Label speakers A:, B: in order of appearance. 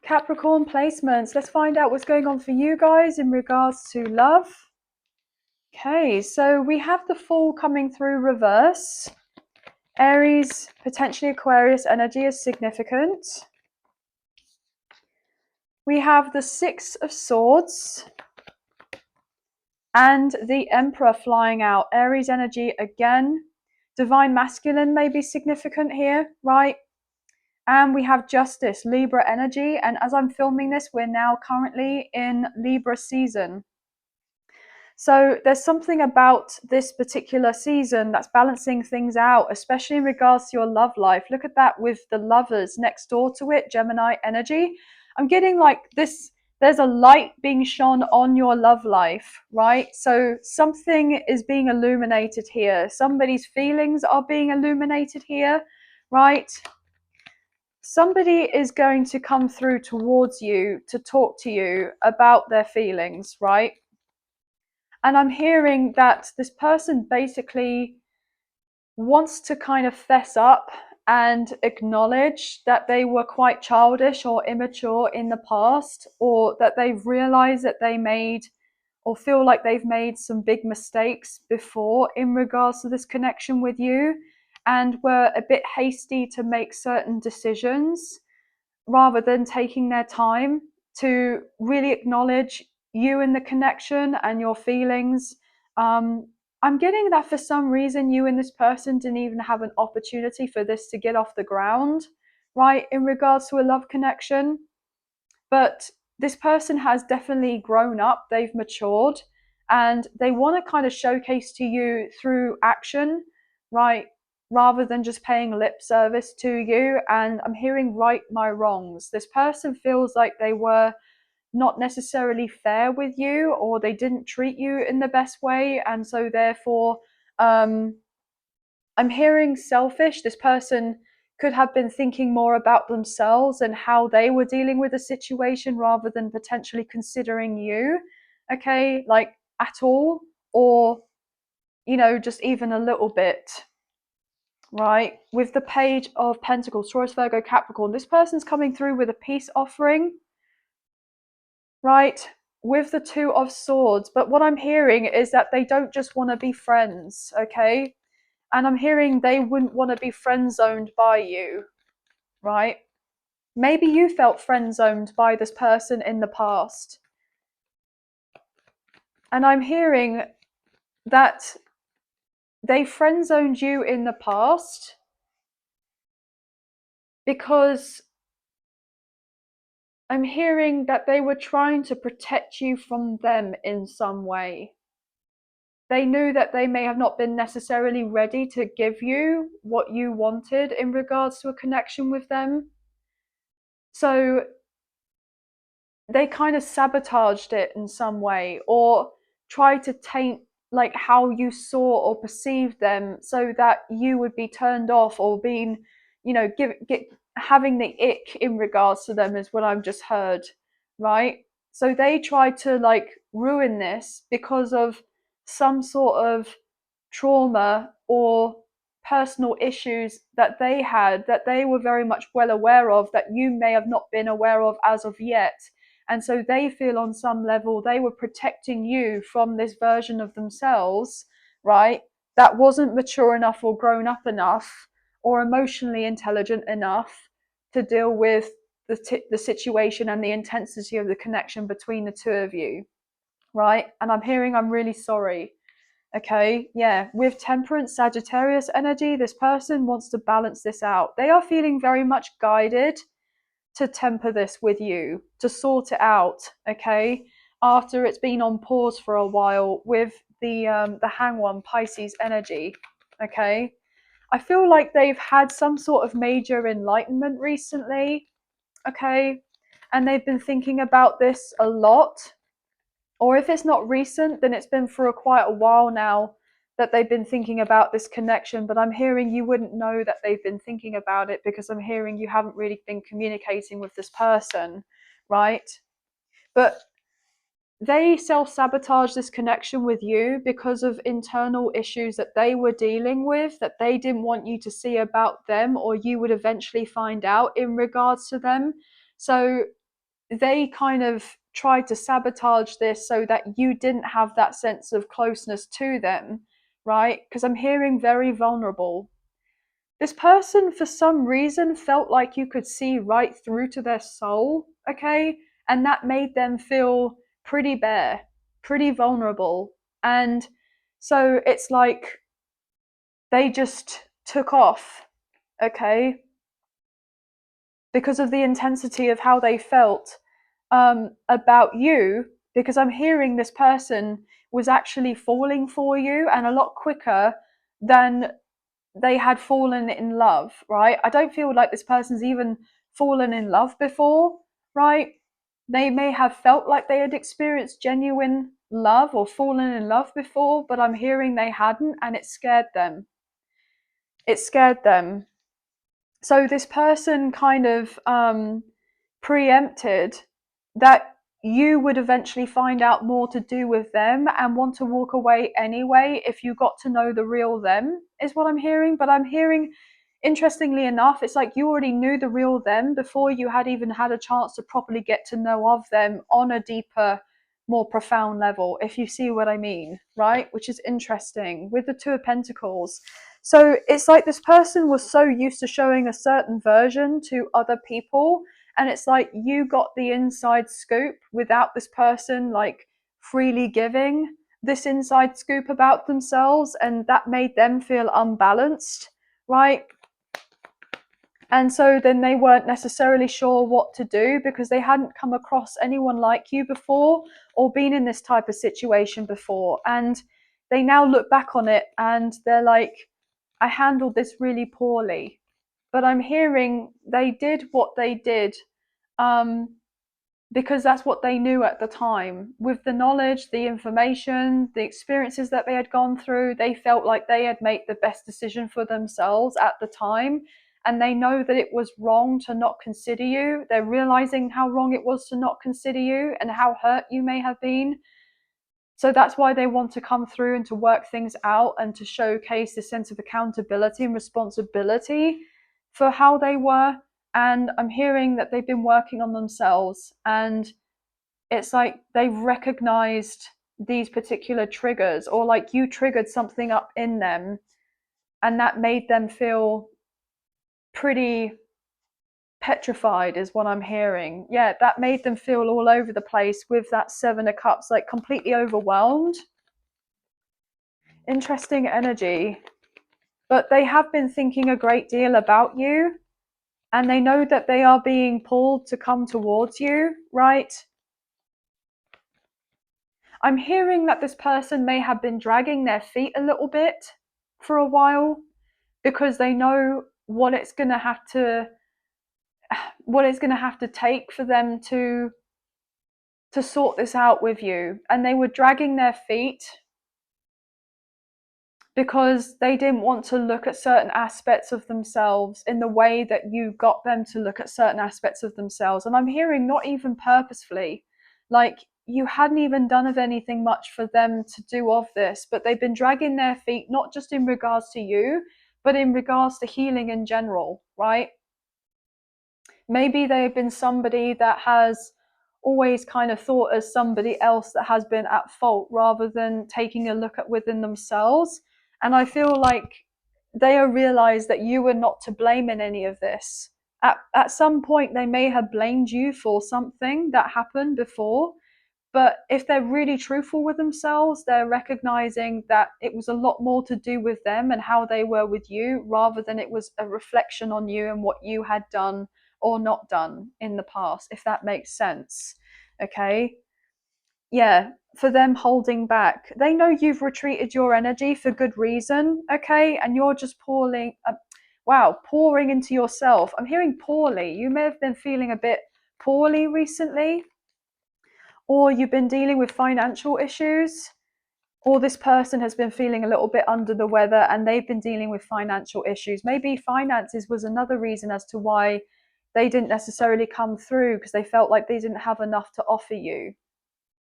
A: Capricorn placements. Let's find out what's going on for you guys in regards to love. Okay, so we have the Fool coming through reverse. Aries, potentially Aquarius energy is significant. We have the Six of Swords and the Emperor flying out. Aries energy again. Divine Masculine may be significant here, right? And we have Justice, Libra energy. And as I'm filming this, we're now currently in Libra season. So there's something about this particular season that's balancing things out, especially in regards to your love life. Look at that with the Lovers next door to it, Gemini energy. I'm getting like this, there's a light being shone on your love life, right? So something is being illuminated here. Somebody's feelings are being illuminated here, right? Somebody is going to come through towards you to talk to you about their feelings, right? And I'm hearing that this person basically wants to kind of fess up and acknowledge that they were quite childish or immature in the past, or that they've realized that they made or feel like they've made some big mistakes before in regards to this connection with you, and were a bit hasty to make certain decisions rather than taking their time to really acknowledge you and the connection and your feelings. I'm getting that for some reason you and this person didn't even have an opportunity for this to get off the ground, right, in regards to a love connection. But this person has definitely grown up, they've matured, and they want to kind of showcase to you through action, right, rather than just paying lip service to you. And I'm hearing right my wrongs. This person feels like they were not necessarily fair with you, or they didn't treat you in the best way, and so therefore I'm hearing selfish. This person could have been thinking more about themselves and how they were dealing with the situation rather than potentially considering you, okay, like at all, or just even a little bit, right? With the Page of Pentacles, Taurus, Virgo, Capricorn, this person's coming through with a peace offering, right, with the Two of Swords. But what I'm hearing is that they don't just want to be friends, okay? And I'm hearing they wouldn't want to be friend zoned by you, right? Maybe you felt friend zoned by this person in the past. And I'm hearing that they friend zoned you in the past because I'm hearing that they were trying to protect you from them in some way. They knew that they may have not been necessarily ready to give you what you wanted in regards to a connection with them. So they kind of sabotaged it in some way, or tried to taint like how you saw or perceived them, so that you would be turned off or being, having the ick in regards to them, is what I've just heard, right? So they tried to like ruin this because of some sort of trauma or personal issues that they had, that they were very much well aware of, that you may have not been aware of as of yet. And so they feel on some level they were protecting you from this version of themselves, right, that wasn't mature enough or grown up enough or emotionally intelligent enough to deal with the situation and the intensity of the connection between the two of you, right? And I'm hearing, I'm really sorry. Okay, yeah, with Temperance, Sagittarius energy, this person wants to balance this out. They are feeling very much guided to temper this with you, to sort it out, okay, after it's been on pause for a while with the Hanged One, Pisces energy, okay. I feel like they've had some sort of major enlightenment recently, okay, and they've been thinking about this a lot. Or if it's not recent, then it's been for quite a while now that they've been thinking about this connection. But I'm hearing you wouldn't know that they've been thinking about it, because I'm hearing you haven't really been communicating with this person, right? But they self-sabotage this connection with you because of internal issues that they were dealing with, that they didn't want you to see about them, or you would eventually find out in regards to them. So they kind of tried to sabotage this so that you didn't have that sense of closeness to them, right? Because I'm hearing very vulnerable. This person, for some reason, felt like you could see right through to their soul, okay? And that made them feel pretty bare, pretty vulnerable. And so it's like they just took off, okay? Because of the intensity of how they felt about you, because I'm hearing this person was actually falling for you and a lot quicker than they had fallen in love, right? I don't feel like this person's even fallen in love before, right? They may have felt like they had experienced genuine love or fallen in love before, but I'm hearing they hadn't, and it scared them. It scared them. So this person kind of preempted that you would eventually find out more to do with them and want to walk away anyway if you got to know the real them, is what I'm hearing. But I'm hearing, interestingly enough, it's like you already knew the real them before you had even had a chance to properly get to know of them on a deeper, more profound level, if you see what I mean, right? Which is interesting with the Two of Pentacles. So it's like this person was so used to showing a certain version to other people, and it's like you got the inside scoop without this person like freely giving this inside scoop about themselves, and that made them feel unbalanced, right? And so then they weren't necessarily sure what to do because they hadn't come across anyone like you before or been in this type of situation before. And they now look back on it and they're like, I handled this really poorly. But I'm hearing they did what they did because that's what they knew at the time. With the knowledge, the information, the experiences that they had gone through, they felt like they had made the best decision for themselves at the time. And they know that it was wrong to not consider you. They're realizing how wrong it was to not consider you and how hurt you may have been. So that's why they want to come through and to work things out and to showcase this sense of accountability and responsibility for how they were. And I'm hearing that they've been working on themselves, and it's like they've recognized these particular triggers, or like you triggered something up in them and that made them feel pretty petrified, is what I'm hearing. Yeah, that made them feel all over the place with that Seven of Cups, like completely overwhelmed. Interesting energy. But they have been thinking a great deal about you, and they know that they are being pulled to come towards you, right? I'm hearing that this person may have been dragging their feet a little bit for a while because they know what it's going to have to take for them to sort this out with you. And they were dragging their feet because they didn't want to look at certain aspects of themselves in the way that you got them to look at certain aspects of themselves. And I'm hearing not even purposefully, like you hadn't even done of anything much for them to do of this, but they've been dragging their feet, not just in regards to you, but in regards to healing in general, right? Maybe they've been somebody that has always kind of thought as somebody else that has been at fault rather than taking a look at within themselves. And I feel like they are realized that you were not to blame in any of this. At some point, they may have blamed you for something that happened before. But if they're really truthful with themselves, they're recognizing that it was a lot more to do with them and how they were with you rather than it was a reflection on you and what you had done or not done in the past, if that makes sense. Okay. Yeah, for them holding back. They know you've retreated your energy for good reason, okay? And you're just pouring into yourself. I'm hearing poorly. You may have been feeling a bit poorly recently, or you've been dealing with financial issues, or this person has been feeling a little bit under the weather and they've been dealing with financial issues. Maybe finances was another reason as to why they didn't necessarily come through, because they felt like they didn't have enough to offer you.